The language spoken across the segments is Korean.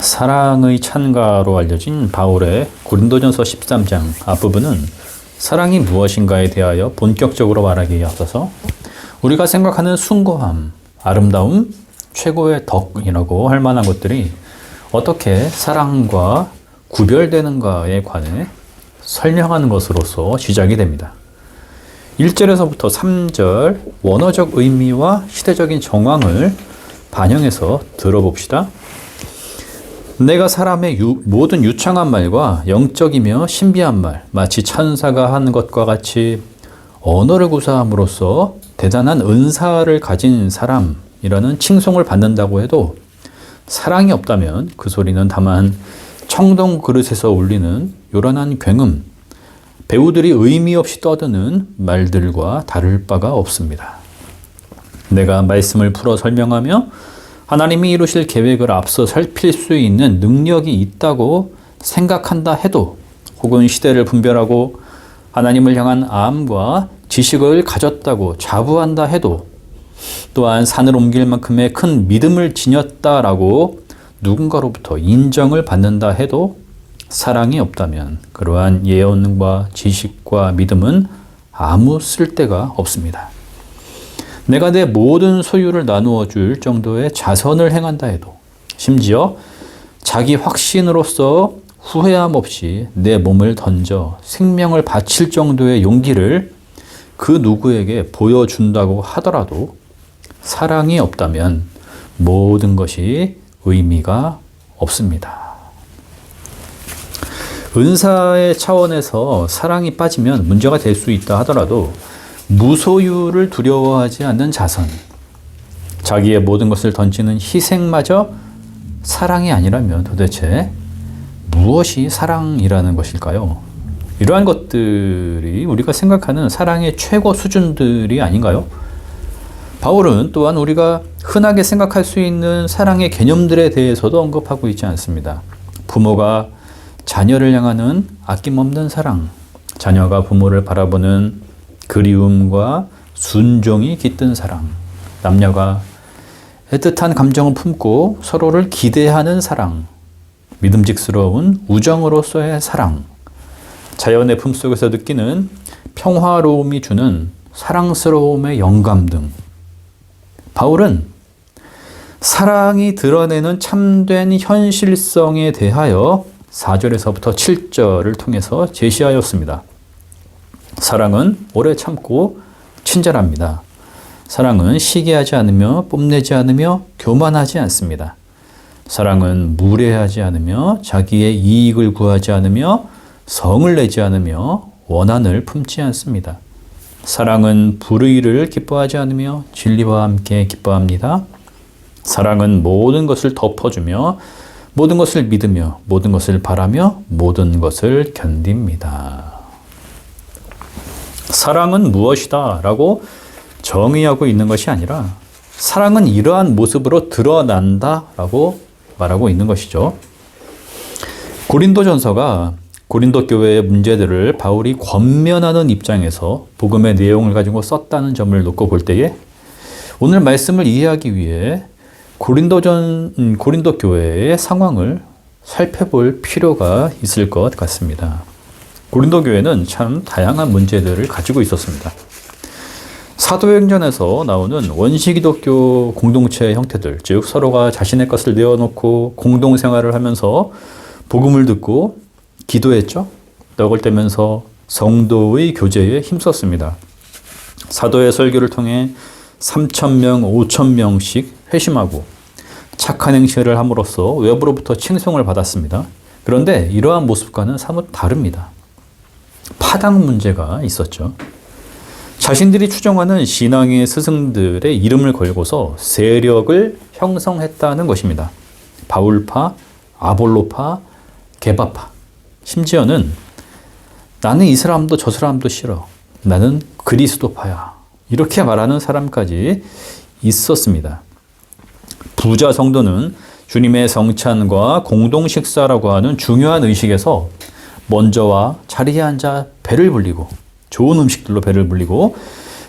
사랑의 찬가로 알려진 바울의 고린도전서 13장 앞부분은 사랑이 무엇인가에 대하여 본격적으로 말하기에 앞서서 우리가 생각하는 숭고함, 아름다움, 최고의 덕이라고 할 만한 것들이 어떻게 사랑과 구별되는가에 관해 설명하는 것으로서 시작이 됩니다. 1절에서부터 3절 원어적 의미와 시대적인 정황을 반영해서 들어봅시다. 내가 사람의 모든 유창한 말과 영적이며 신비한 말, 마치 천사가 하는 것과 같이 언어를 구사함으로써 대단한 은사를 가진 사람이라는 칭송을 받는다고 해도 사랑이 없다면 그 소리는 다만 청동 그릇에서 울리는 요란한 굉음, 배우들이 의미 없이 떠드는 말들과 다를 바가 없습니다. 내가 말씀을 풀어 설명하며 하나님이 이루실 계획을 앞서 살필 수 있는 능력이 있다고 생각한다 해도, 혹은 시대를 분별하고 하나님을 향한 암과 지식을 가졌다고 자부한다 해도, 또한 산을 옮길 만큼의 큰 믿음을 지녔다라고 누군가로부터 인정을 받는다 해도 사랑이 없다면 그러한 예언과 지식과 믿음은 아무 쓸데가 없습니다. 내가 내 모든 소유를 나누어 줄 정도의 자선을 행한다 해도, 심지어 자기 확신으로서 후회함 없이 내 몸을 던져 생명을 바칠 정도의 용기를 그 누구에게 보여준다고 하더라도 사랑이 없다면 모든 것이 의미가 없습니다. 은사의 차원에서 사랑이 빠지면 문제가 될 수 있다 하더라도 무소유를 두려워하지 않는 자선, 자기의 모든 것을 던지는 희생마저 사랑이 아니라면 도대체 무엇이 사랑이라는 것일까요? 이러한 것들이 우리가 생각하는 사랑의 최고 수준들이 아닌가요? 바울은 또한 우리가 흔하게 생각할 수 있는 사랑의 개념들에 대해서도 언급하고 있지 않습니다. 부모가 자녀를 향하는 아낌없는 사랑, 자녀가 부모를 바라보는 그리움과 순종이 깃든 사랑, 남녀가 애틋한 감정을 품고 서로를 기대하는 사랑, 믿음직스러운 우정으로서의 사랑, 자연의 품속에서 느끼는 평화로움이 주는 사랑스러움의 영감 등, 바울은 사랑이 드러내는 참된 현실성에 대하여 4절에서부터 7절을 통해서 제시하였습니다. 사랑은 오래 참고 친절합니다. 사랑은 시기하지 않으며 뽐내지 않으며 교만하지 않습니다. 사랑은 무례하지 않으며 자기의 이익을 구하지 않으며 성을 내지 않으며 원한을 품지 않습니다. 사랑은 불의를 기뻐하지 않으며 진리와 함께 기뻐합니다. 사랑은 모든 것을 덮어주며 모든 것을 믿으며 모든 것을 바라며 모든 것을 견딥니다. 사랑은 무엇이다 라고 정의하고 있는 것이 아니라 사랑은 이러한 모습으로 드러난다 라고 말하고 있는 것이죠. 고린도전서가 고린도 교회의 문제들을 바울이 권면하는 입장에서 복음의 내용을 가지고 썼다는 점을 놓고 볼 때에 오늘 말씀을 이해하기 위해 고린도 교회의 상황을 살펴볼 필요가 있을 것 같습니다. 고린도 교회는 참 다양한 문제들을 가지고 있었습니다. 사도행전에서 나오는 원시기독교 공동체의 형태들, 즉 서로가 자신의 것을 내어놓고 공동생활을 하면서 복음을 듣고 기도했죠. 떡을 떼면서 성도의 교제에 힘썼습니다. 사도의 설교를 통해 3,000명, 5,000명씩 회심하고 착한 행실을 함으로써 외부로부터 칭송을 받았습니다. 그런데 이러한 모습과는 사뭇 다릅니다. 파당 문제가 있었죠. 자신들이 추종하는 신앙의 스승들의 이름을 걸고서 세력을 형성했다는 것입니다. 바울파, 아볼로파, 게바파, 심지어는 나는 이 사람도 저 사람도 싫어, 나는 그리스도파야, 이렇게 말하는 사람까지 있었습니다. 부자 성도는 주님의 성찬과 공동 식사라고 하는 중요한 의식에서 먼저와 자리에 앉아 배를 불리고 좋은 음식들로 배를 불리고,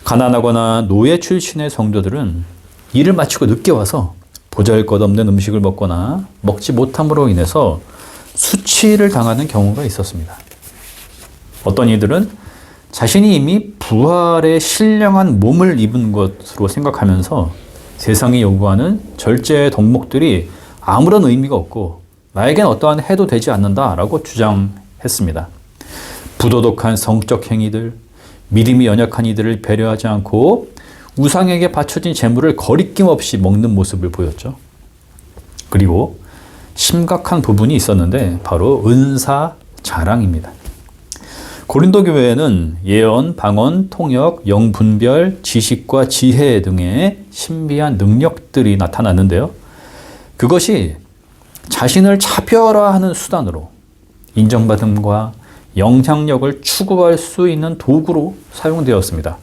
가난하거나 노예 출신의 성도들은 일을 마치고 늦게 와서 보잘것없는 음식을 먹거나 먹지 못함으로 인해서 수치를 당하는 경우가 있었습니다. 어떤 이들은 자신이 이미 부활의 신령한 몸을 입은 것으로 생각하면서 세상이 요구하는 절제 덕목들이 아무런 의미가 없고 나에겐 어떠한 해도 되지 않는다라고 주장했습니다. 부도덕한 성적 행위들, 믿음이 연약한 이들을 배려하지 않고 우상에게 바쳐진 재물을 거리낌 없이 먹는 모습을 보였죠. 그리고 심각한 부분이 있었는데 바로 은사 자랑입니다. 고린도 교회에는 예언, 방언, 통역, 영분별, 지식과 지혜 등의 신비한 능력들이 나타났는데요. 그것이 자신을 차별화하는 수단으로 인정받음과 영향력을 추구할 수 있는 도구로 사용되었습니다.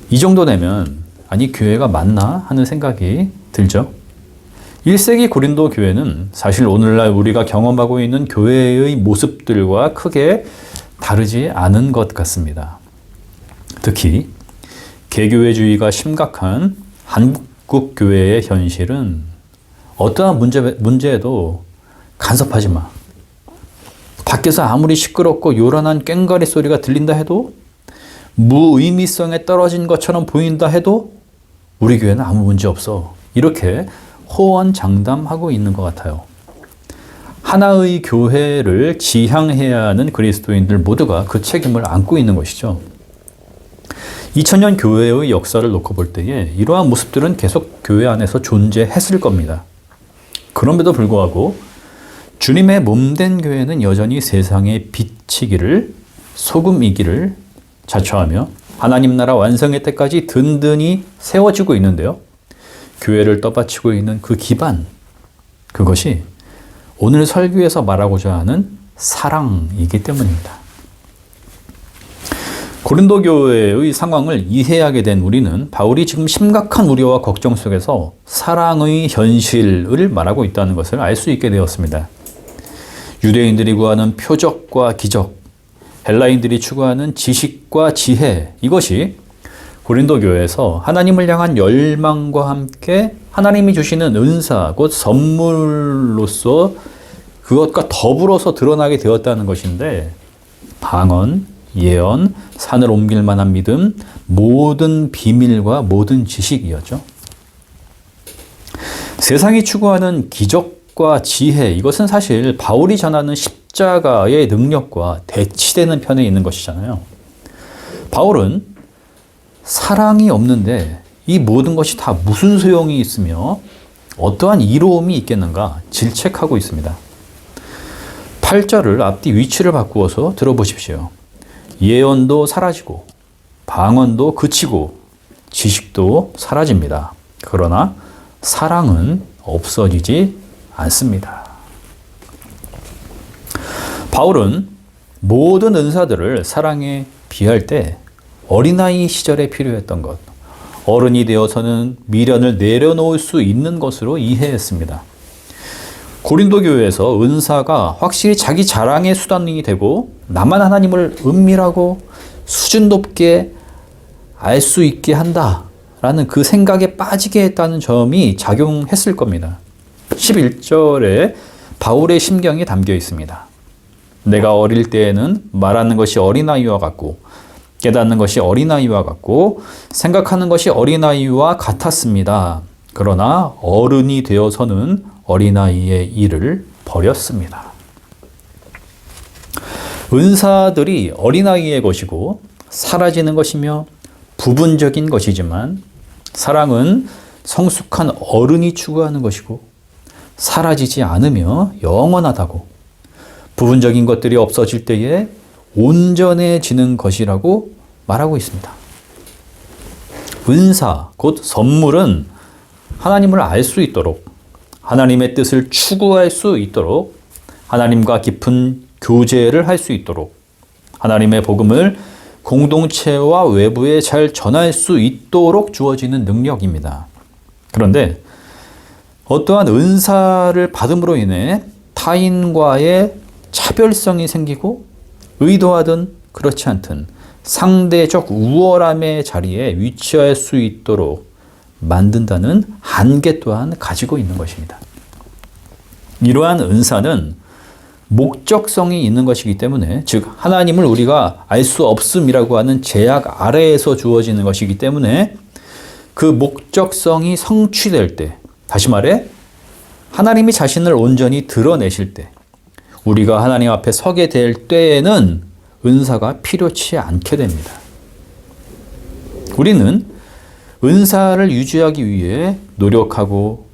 이 정도 되면 아니 교회가 맞나 하는 생각이 들죠. 1세기 고린도 교회는 사실 오늘날 우리가 경험하고 있는 교회의 모습들과 크게 다르지 않은 것 같습니다. 특히 개교회주의가 심각한 한국 교회의 현실은 어떠한 문제에도 간섭하지 마. 밖에서 아무리 시끄럽고 요란한 꽹과리 소리가 들린다 해도 무의미성에 떨어진 것처럼 보인다 해도 우리 교회는 아무 문제 없어. 이렇게 호언장담하고 있는 것 같아요. 하나의 교회를 지향해야 하는 그리스도인들 모두가 그 책임을 안고 있는 것이죠. 2000년 교회의 역사를 놓고 볼 때에 이러한 모습들은 계속 교회 안에서 존재했을 겁니다. 그럼에도 불구하고 주님의 몸된 교회는 여전히 세상의 빛이기를, 소금이기를 자처하며 하나님 나라 완성의 때까지 든든히 세워지고 있는데요. 교회를 떠받치고 있는 그 기반, 그것이 오늘 설교에서 말하고자 하는 사랑이기 때문입니다. 고린도 교회의 상황을 이해하게 된 우리는 바울이 지금 심각한 우려와 걱정 속에서 사랑의 현실을 말하고 있다는 것을 알 수 있게 되었습니다. 유대인들이 구하는 표적과 기적, 헬라인들이 추구하는 지식과 지혜, 이것이 고린도 교회에서 하나님을 향한 열망과 함께 하나님이 주시는 은사, 곧 선물로서 그것과 더불어서 드러나게 되었다는 것인데, 방언, 예언, 산을 옮길 만한 믿음, 모든 비밀과 모든 지식이었죠. 세상이 추구하는 기적과 지혜, 이것은 사실 바울이 전하는 십자가의 능력과 대치되는 편에 있는 것이잖아요. 바울은 사랑이 없는데 이 모든 것이 다 무슨 소용이 있으며 어떠한 이로움이 있겠는가 질책하고 있습니다. 8절을 앞뒤 위치를 바꾸어서 들어보십시오. 예언도 사라지고 방언도 그치고 지식도 사라집니다. 그러나 사랑은 없어지지 않습니다. 바울은 모든 은사들을 사랑에 비할 때 어린아이 시절에 필요했던 것, 어른이 되어서는 미련을 내려놓을 수 있는 것으로 이해했습니다. 고린도 교회에서 은사가 확실히 자기 자랑의 수단이 되고 나만 하나님을 은밀하고 수준 높게 알 수 있게 한다라는 그 생각에 빠지게 했다는 점이 작용했을 겁니다. 11절에 바울의 심경이 담겨 있습니다. 내가 어릴 때에는 말하는 것이 어린아이와 같고 깨닫는 것이 어린아이와 같고 생각하는 것이 어린아이와 같았습니다. 그러나 어른이 되어서는 어린아이의 일을 버렸습니다. 은사들이 어린아이의 것이고 사라지는 것이며 부분적인 것이지만 사랑은 성숙한 어른이 추구하는 것이고 사라지지 않으며 영원하다고, 부분적인 것들이 없어질 때에 온전해지는 것이라고 말하고 있습니다. 은사, 곧 선물은 하나님을 알 수 있도록, 하나님의 뜻을 추구할 수 있도록, 하나님과 깊은 교제를 할 수 있도록, 하나님의 복음을 공동체와 외부에 잘 전할 수 있도록 주어지는 능력입니다. 그런데 어떠한 은사를 받음으로 인해 타인과의 차별성이 생기고 의도하든 그렇지 않든 상대적 우월함의 자리에 위치할 수 있도록 만든다는 한계 또한 가지고 있는 것입니다. 이러한 은사는 목적성이 있는 것이기 때문에, 즉 하나님을 우리가 알 수 없음이라고 하는 제약 아래에서 주어지는 것이기 때문에 그 목적성이 성취될 때, 다시 말해 하나님이 자신을 온전히 드러내실 때, 우리가 하나님 앞에 서게 될 때에는 은사가 필요치 않게 됩니다. 우리는 은사를 유지하기 위해 노력하고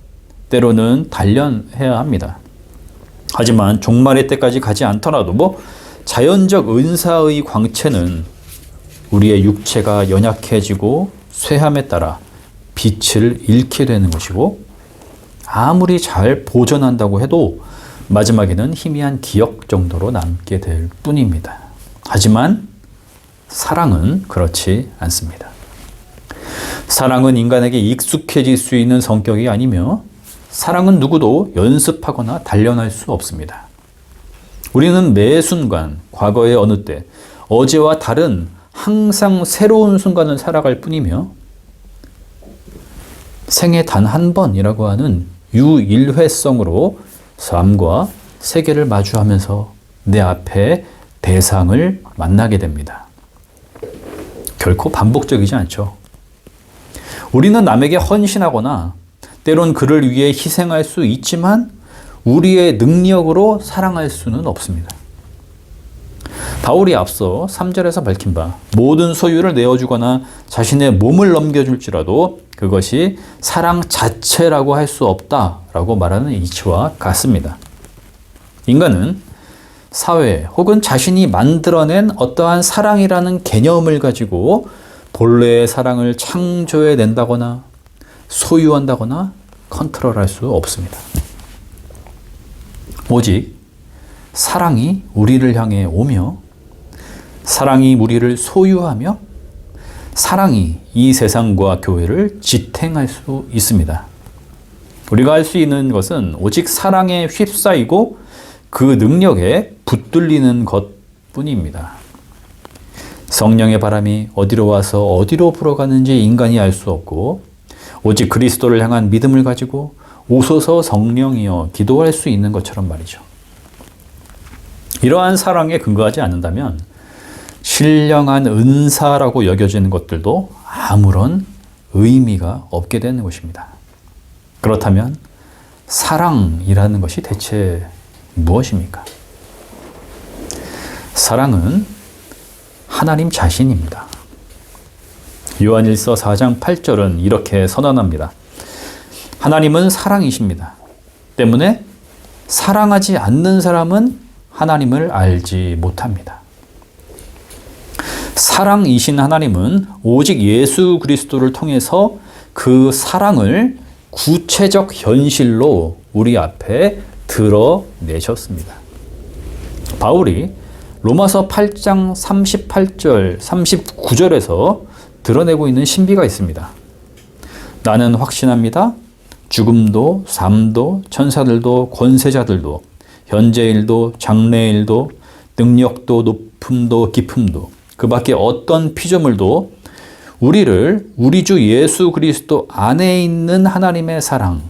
때로는 단련해야 합니다. 하지만 종말의 때까지 가지 않더라도 자연적 은사의 광채는 우리의 육체가 연약해지고 쇠함에 따라 빛을 잃게 되는 것이고, 아무리 잘 보존한다고 해도 마지막에는 희미한 기억 정도로 남게 될 뿐입니다. 하지만 사랑은 그렇지 않습니다. 사랑은 인간에게 익숙해질 수 있는 성격이 아니며, 사랑은 누구도 연습하거나 단련할 수 없습니다. 우리는 매 순간, 과거의 어느 때, 어제와 다른 항상 새로운 순간을 살아갈 뿐이며, 생애 단 한 번이라고 하는 유일회성으로 삶과 세계를 마주하면서 내 앞에 대상을 만나게 됩니다. 결코 반복적이지 않죠. 우리는 남에게 헌신하거나 때론 그를 위해 희생할 수 있지만 우리의 능력으로 사랑할 수는 없습니다. 바울이 앞서 3절에서 밝힌 바, 모든 소유를 내어주거나 자신의 몸을 넘겨줄지라도 그것이 사랑 자체라고 할 수 없다라고 말하는 이치와 같습니다. 인간은 사회 혹은 자신이 만들어낸 어떠한 사랑이라는 개념을 가지고 본래의 사랑을 창조해낸다거나 소유한다거나 컨트롤할 수 없습니다. 오직 사랑이 우리를 향해 오며, 사랑이 우리를 소유하며, 사랑이 이 세상과 교회를 지탱할 수 있습니다. 우리가 할 수 있는 것은 오직 사랑에 휩싸이고 그 능력에 붙들리는 것뿐입니다. 성령의 바람이 어디로 와서 어디로 불어가는지 인간이 알 수 없고, 오직 그리스도를 향한 믿음을 가지고 오소서 성령이여 기도할 수 있는 것처럼 말이죠. 이러한 사랑에 근거하지 않는다면 신령한 은사라고 여겨지는 것들도 아무런 의미가 없게 되는 것입니다. 그렇다면 사랑이라는 것이 대체 무엇입니까? 사랑은 하나님 자신입니다. 요한일서 4장 8절은 이렇게 선언합니다. 하나님은 사랑이십니다. 때문에 사랑하지 않는 사람은 하나님을 알지 못합니다. 사랑이신 하나님은 오직 예수 그리스도를 통해서 그 사랑을 구체적 현실로 우리 앞에 드러내셨습니다. 바울이 로마서 8장 38절, 39절에서 드러내고 있는 신비가 있습니다. 나는 확신합니다. 죽음도 삶도 천사들도 권세자들도 현재일도 장래일도 능력도 높음도 깊음도 그 밖에 어떤 피조물도 우리를 우리 주 예수 그리스도 안에 있는 하나님의 사랑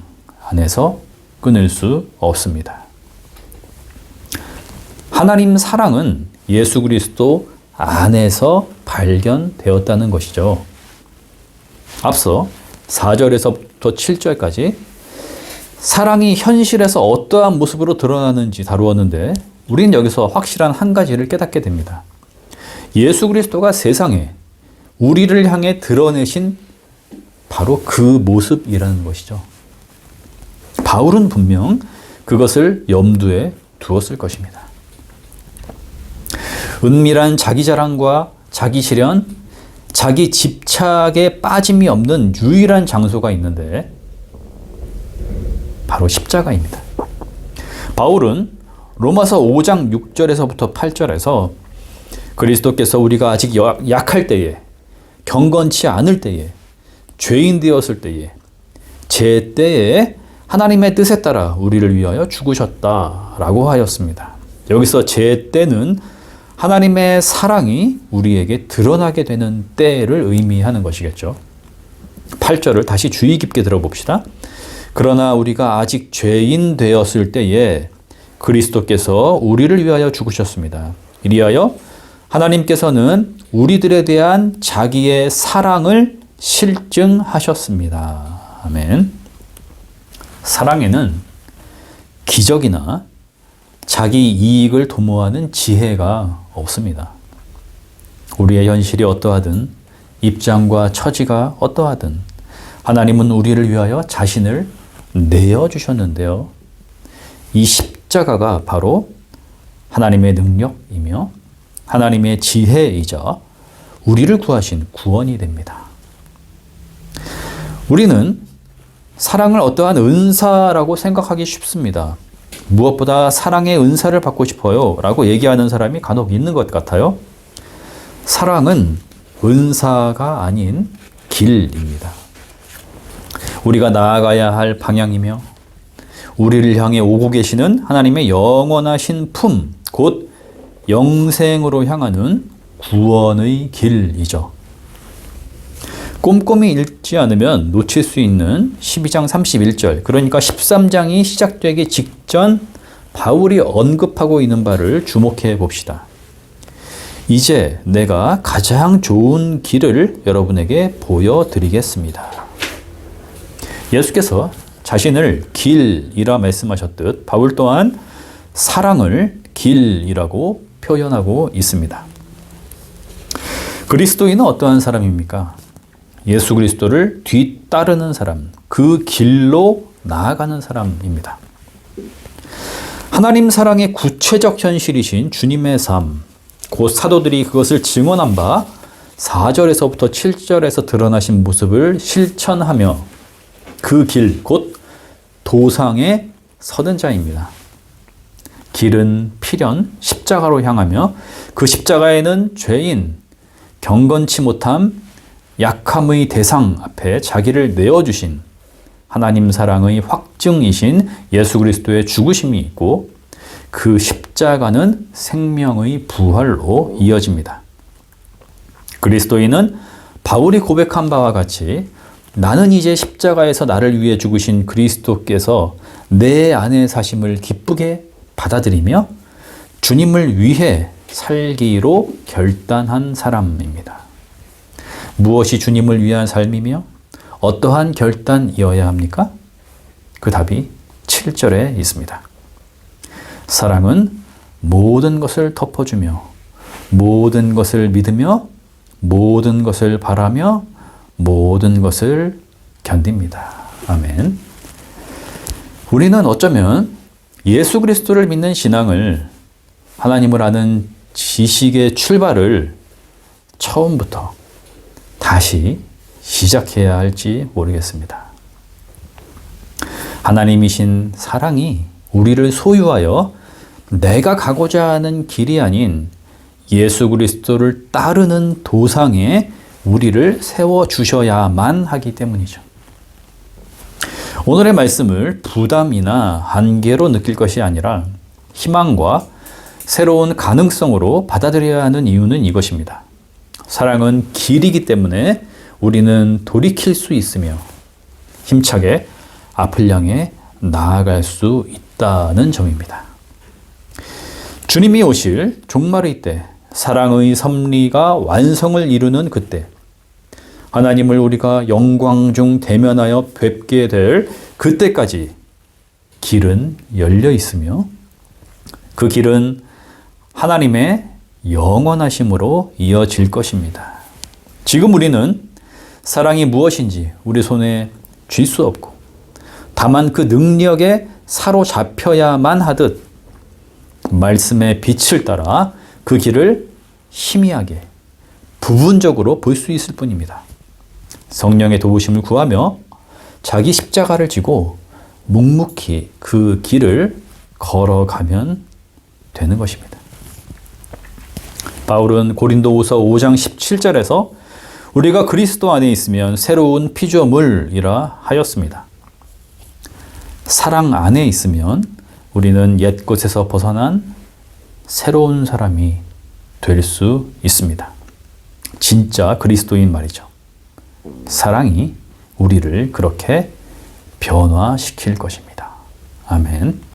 안에서 끊을 수 없습니다. 하나님 사랑은 예수 그리스도 안에서 발견되었다는 것이죠. 앞서 4절에서부터 7절까지 사랑이 현실에서 어떠한 모습으로 드러나는지 다루었는데, 우리는 여기서 확실한 한 가지를 깨닫게 됩니다. 예수 그리스도가 세상에 우리를 향해 드러내신 바로 그 모습이라는 것이죠. 바울은 분명 그것을 염두에 두었을 것입니다. 은밀한 자기 자랑과 자기 실현, 자기 집착에 빠짐이 없는 유일한 장소가 있는데 바로 십자가입니다. 바울은 로마서 5장 6절에서부터 8절에서 그리스도께서 우리가 아직 약할 때에, 경건치 않을 때에, 죄인 되었을 때에, 제 때에 하나님의 뜻에 따라 우리를 위하여 죽으셨다라고 하였습니다. 여기서 제 때는 하나님의 사랑이 우리에게 드러나게 되는 때를 의미하는 것이겠죠. 8절을 다시 주의 깊게 들어봅시다. 그러나 우리가 아직 죄인 되었을 때에 그리스도께서 우리를 위하여 죽으셨습니다. 이리하여 하나님께서는 우리들에 대한 자기의 사랑을 실증하셨습니다. 아멘. 사랑에는 기적이나 자기 이익을 도모하는 지혜가 없습니다. 우리의 현실이 어떠하든 입장과 처지가 어떠하든 하나님은 우리를 위하여 자신을 내어주셨는데요. 이 십자가가 바로 하나님의 능력이며 하나님의 지혜이자 우리를 구하신 구원이 됩니다. 우리는 사랑을 어떠한 은사라고 생각하기 쉽습니다. 무엇보다 사랑의 은사를 받고 싶어요 라고 얘기하는 사람이 간혹 있는 것 같아요. 사랑은 은사가 아닌 길입니다. 우리가 나아가야 할 방향이며 우리를 향해 오고 계시는 하나님의 영원하신 품, 곧 영생으로 향하는 구원의 길이죠. 꼼꼼히 읽지 않으면 놓칠 수 있는 12장 31절, 그러니까 13장이 시작되기 직전 바울이 언급하고 있는 바를 주목해 봅시다. 이제 내가 가장 좋은 길을 여러분에게 보여드리겠습니다. 예수께서 자신을 길이라 말씀하셨듯 바울 또한 사랑을 길이라고 표현하고 있습니다. 그리스도인은 어떠한 사람입니까? 예수 그리스도를 뒤따르는 사람, 그 길로 나아가는 사람입니다. 하나님 사랑의 구체적 현실이신 주님의 삶, 곧 사도들이 그것을 증언한 바 4절에서부터 7절에서 드러나신 모습을 실천하며 그 길, 곧 도상에 서는 자입니다. 길은 필연 십자가로 향하며 그 십자가에는 죄인, 경건치 못함, 약함의 대상 앞에 자기를 내어주신 하나님 사랑의 확증이신 예수 그리스도의 죽으심이 있고 그 십자가는 생명의 부활로 이어집니다. 그리스도인은 바울이 고백한 바와 같이 나는 이제 십자가에서 나를 위해 죽으신 그리스도께서 내 안에 사심을 기쁘게 받아들이며 주님을 위해 살기로 결단한 사람입니다. 무엇이 주님을 위한 삶이며 어떠한 결단이어야 합니까? 그 답이 7절에 있습니다. 사랑은 모든 것을 덮어주며 모든 것을 믿으며 모든 것을 바라며 모든 것을 견딥니다. 아멘. 우리는 어쩌면 예수 그리스도를 믿는 신앙을 하나님을 아는 지식의 출발을 처음부터 다시 시작해야 할지 모르겠습니다. 하나님이신 사랑이 우리를 소유하여 내가 가고자 하는 길이 아닌 예수 그리스도를 따르는 도상에 우리를 세워주셔야만 하기 때문이죠. 오늘의 말씀을 부담이나 한계로 느낄 것이 아니라 희망과 새로운 가능성으로 받아들여야 하는 이유는 이것입니다. 사랑은 길이기 때문에 우리는 돌이킬 수 있으며 힘차게 앞을 향해 나아갈 수 있다는 점입니다. 주님이 오실 종말의 때, 사랑의 섭리가 완성을 이루는 그때, 하나님을 우리가 영광 중 대면하여 뵙게 될 그때까지 길은 열려 있으며 그 길은 하나님의 영원하심으로 이어질 것입니다. 지금 우리는 사랑이 무엇인지 우리 손에 쥘 수 없고 다만 그 능력에 사로잡혀야만 하듯 말씀의 빛을 따라 그 길을 희미하게 부분적으로 볼 수 있을 뿐입니다. 성령의 도우심을 구하며 자기 십자가를 지고 묵묵히 그 길을 걸어가면 되는 것입니다. 바울은 고린도후서 5장 17절에서 우리가 그리스도 안에 있으면 새로운 피조물이라 하였습니다. 사랑 안에 있으면 우리는 옛 것에서 벗어난 새로운 사람이 될 수 있습니다. 진짜 그리스도인 말이죠. 사랑이 우리를 그렇게 변화시킬 것입니다. 아멘.